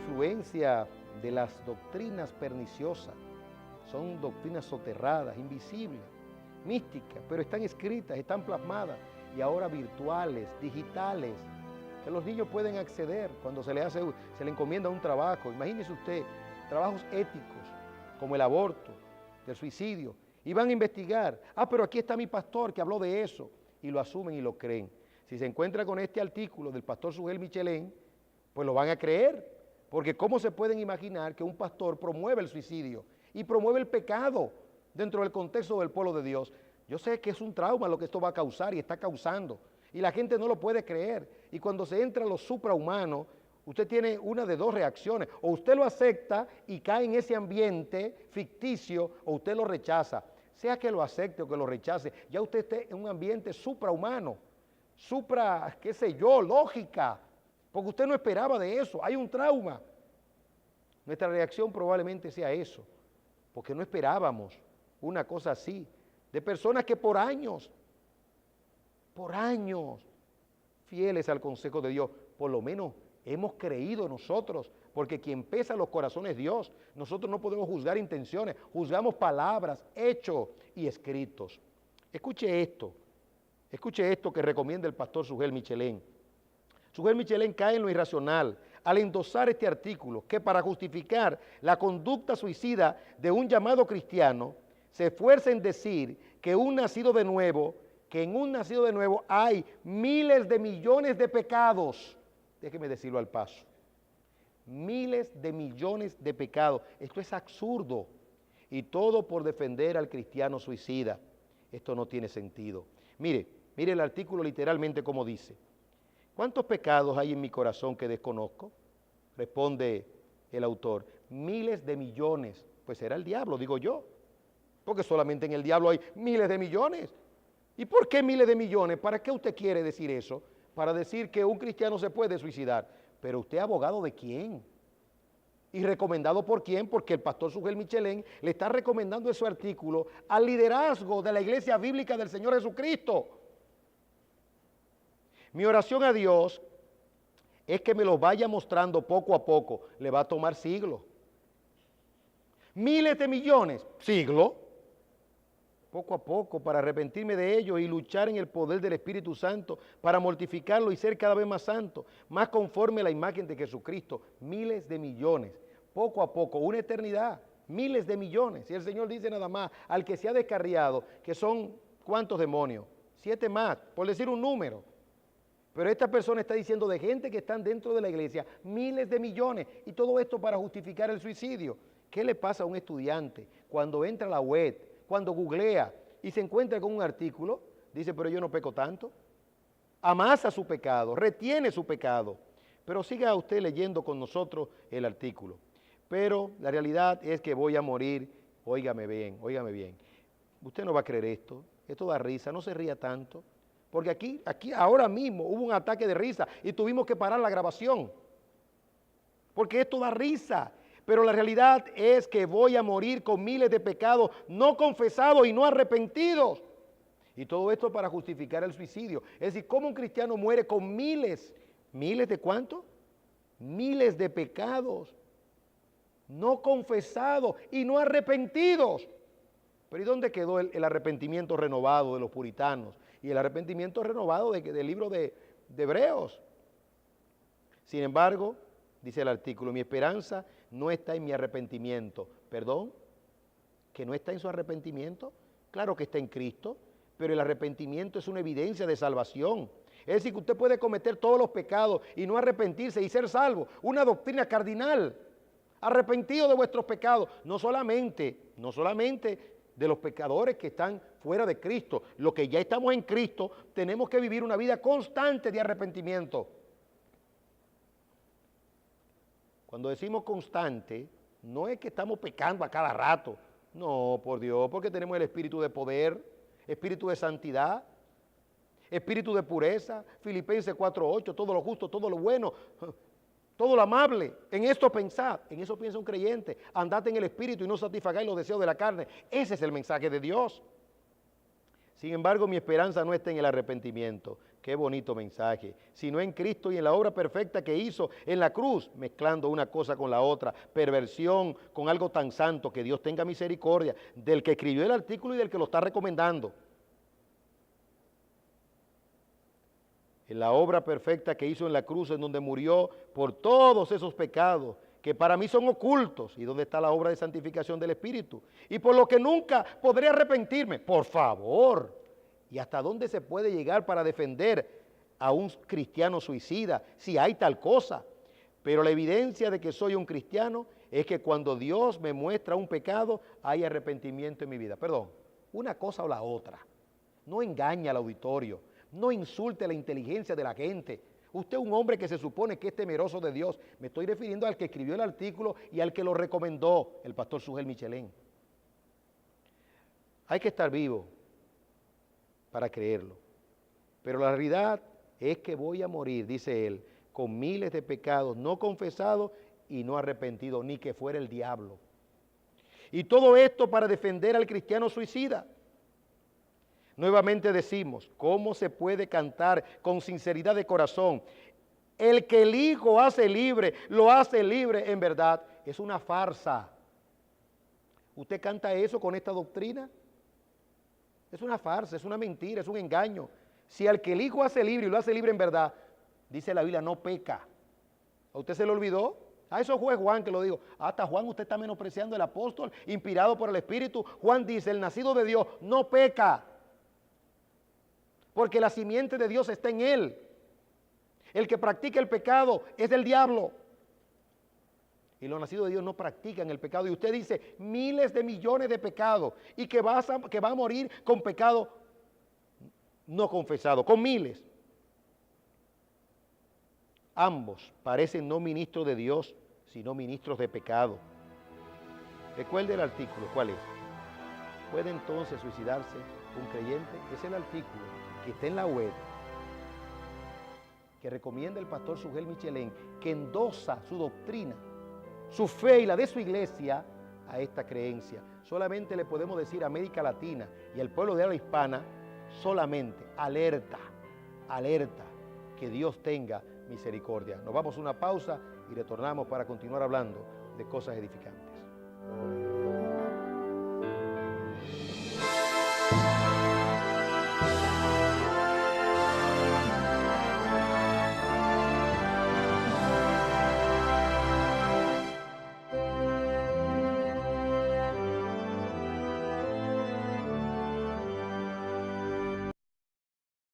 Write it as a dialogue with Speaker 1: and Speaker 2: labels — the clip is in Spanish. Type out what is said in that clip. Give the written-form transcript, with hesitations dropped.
Speaker 1: influencia de las doctrinas perniciosas. Son doctrinas soterradas, invisibles, místicas, pero están escritas, están plasmadas y ahora virtuales, digitales, que los niños pueden acceder cuando se le encomienda un trabajo. Imagínese usted, trabajos éticos como el aborto, el suicidio, y van a investigar. Pero aquí está mi pastor que habló de eso, y lo asumen y lo creen. Si se encuentra con este artículo del pastor Sugel Michelén, pues lo van a creer, porque ¿cómo se pueden imaginar que un pastor promueve el suicidio y promueve el pecado dentro del contexto del pueblo de Dios? Yo sé que es un trauma lo que esto va a causar y está causando, y la gente no lo puede creer. Y cuando se entra a lo suprahumano, usted tiene una de dos reacciones: o usted lo acepta y cae en ese ambiente ficticio, o usted lo rechaza. Sea que lo acepte o que lo rechace, ya usted esté en un ambiente suprahumano, qué sé yo, lógica, porque usted no esperaba de eso, hay un trauma. Nuestra reacción probablemente sea eso, porque no esperábamos una cosa así, de personas que por años, fieles al consejo de Dios, por lo menos hemos creído nosotros, porque quien pesa los corazones es Dios. Nosotros no podemos juzgar intenciones, juzgamos palabras, hechos y escritos. Escuche esto que recomienda el pastor Sugel Michelén. Sugel Michelén cae en lo irracional al endosar este artículo, que para justificar la conducta suicida de un llamado cristiano, se esfuerza en decir que en un nacido de nuevo hay miles de millones de pecados. Déjeme decirlo al paso. Miles de millones de pecados. Esto es absurdo. Y todo por defender al cristiano suicida. Esto no tiene sentido. Mire el artículo literalmente como dice: ¿cuántos pecados hay en mi corazón que desconozco? Responde el autor: miles de millones. Pues será el diablo, digo yo, porque solamente en el diablo hay miles de millones. ¿Y por qué miles de millones? ¿Para qué usted quiere decir eso? Para decir que un cristiano se puede suicidar. Pero usted, ¿abogado de quién? ¿Y recomendado por quién? Porque el pastor Sugel Michelén le está recomendando ese artículo al liderazgo de la Iglesia Bíblica del Señor Jesucristo. Mi oración a Dios es que me lo vaya mostrando poco a poco. Le va a tomar siglos. Miles de millones, siglos. Poco a poco, para arrepentirme de ellos y luchar en el poder del Espíritu Santo, para mortificarlo y ser cada vez más santo, más conforme a la imagen de Jesucristo. Miles de millones, poco a poco, una eternidad, miles de millones. Y el Señor dice nada más, al que se ha descarriado, que son, ¿cuántos demonios? 7 más, por decir un número. Pero esta persona está diciendo de gente que están dentro de la iglesia, miles de millones, y todo esto para justificar el suicidio. ¿Qué le pasa a un estudiante cuando entra a la web, cuando googlea y se encuentra con un artículo? Dice, pero yo no peco tanto. Amasa su pecado, retiene su pecado. Pero siga usted leyendo con nosotros el artículo. Pero la realidad es que voy a morir. Óigame bien. Usted no va a creer esto. Esto da risa, no se ría tanto. Porque aquí ahora mismo hubo un ataque de risa y tuvimos que parar la grabación. Porque esto da risa. Pero la realidad es que voy a morir con miles de pecados no confesados y no arrepentidos. Y todo esto para justificar el suicidio. Es decir, ¿cómo un cristiano muere con miles? ¿Miles de cuánto? Miles de pecados no confesados y no arrepentidos. Pero ¿y dónde quedó el arrepentimiento renovado de los puritanos? Y el arrepentimiento renovado del libro de Hebreos. Sin embargo, dice el artículo, mi esperanza no está en mi arrepentimiento. ¿Perdón? ¿Que no está en su arrepentimiento? Claro que está en Cristo, pero el arrepentimiento es una evidencia de salvación. Es decir, que usted puede cometer todos los pecados y no arrepentirse y ser salvo. Una doctrina cardinal. Arrepentido de vuestros pecados. No solamente de los pecadores que están fuera de Cristo. Los que ya estamos en Cristo tenemos que vivir una vida constante de arrepentimiento. Cuando decimos constante, no es que estamos pecando a cada rato. No, por Dios, porque tenemos el espíritu de poder, espíritu de santidad, espíritu de pureza. Filipenses 4:8, todo lo justo, todo lo bueno, todo lo amable. En esto pensad, en eso piensa un creyente. Andad en el espíritu y no satisfagáis los deseos de la carne. Ese es el mensaje de Dios. Sin embargo, mi esperanza no está en el arrepentimiento. Qué bonito mensaje. Sino en Cristo y en la obra perfecta que hizo en la cruz, mezclando una cosa con la otra, perversión con algo tan santo, que Dios tenga misericordia del que escribió el artículo y del que lo está recomendando. En la obra perfecta que hizo en la cruz, en donde murió por todos esos pecados, que para mí son ocultos, y donde está la obra de santificación del Espíritu, y por lo que nunca podré arrepentirme. Por favor. ¿Y hasta dónde se puede llegar para defender a un cristiano suicida, si hay tal cosa? Pero la evidencia de que soy un cristiano es que cuando Dios me muestra un pecado, hay arrepentimiento en mi vida. Perdón, una cosa o la otra. No engañe al auditorio, no insulte la inteligencia de la gente. Usted es un hombre que se supone que es temeroso de Dios. Me estoy refiriendo al que escribió el artículo y al que lo recomendó, el pastor Sugel Michelén. Hay que estar vivo para creerlo. Pero la realidad es que voy a morir, dice él, con miles de pecados no confesados y no arrepentidos, ni que fuera el diablo. Y todo esto para defender al cristiano suicida. Nuevamente decimos, ¿cómo se puede cantar con sinceridad de corazón? El que el Hijo hace libre, lo hace libre en verdad. Es una farsa. ¿Usted canta eso con esta doctrina? Es una farsa, es una mentira, es un engaño. Si al que el Hijo hace libre y lo hace libre en verdad, dice la Biblia, no peca. ¿A usted se le olvidó? Eso fue Juan que lo dijo. Hasta Juan usted está menospreciando al apóstol, inspirado por el Espíritu. Juan dice, el nacido de Dios no peca, porque la simiente de Dios está en él. El que practica el pecado es del diablo. Y los nacidos de Dios no practican el pecado. Y usted dice miles de millones de pecados y que va a morir con pecado no confesado, con miles. Ambos parecen no ministros de Dios, sino ministros de pecado. Recuerde el artículo, ¿cuál es? ¿Puede entonces suicidarse un creyente? Es el artículo que está en la web, que recomienda el pastor Sugel Michelén, que endosa su doctrina, su fe y la de su iglesia a esta creencia. Solamente le podemos decir a América Latina y al pueblo de habla hispana, solamente alerta, alerta, que Dios tenga misericordia. Nos vamos a una pausa y retornamos para continuar hablando de cosas edificantes.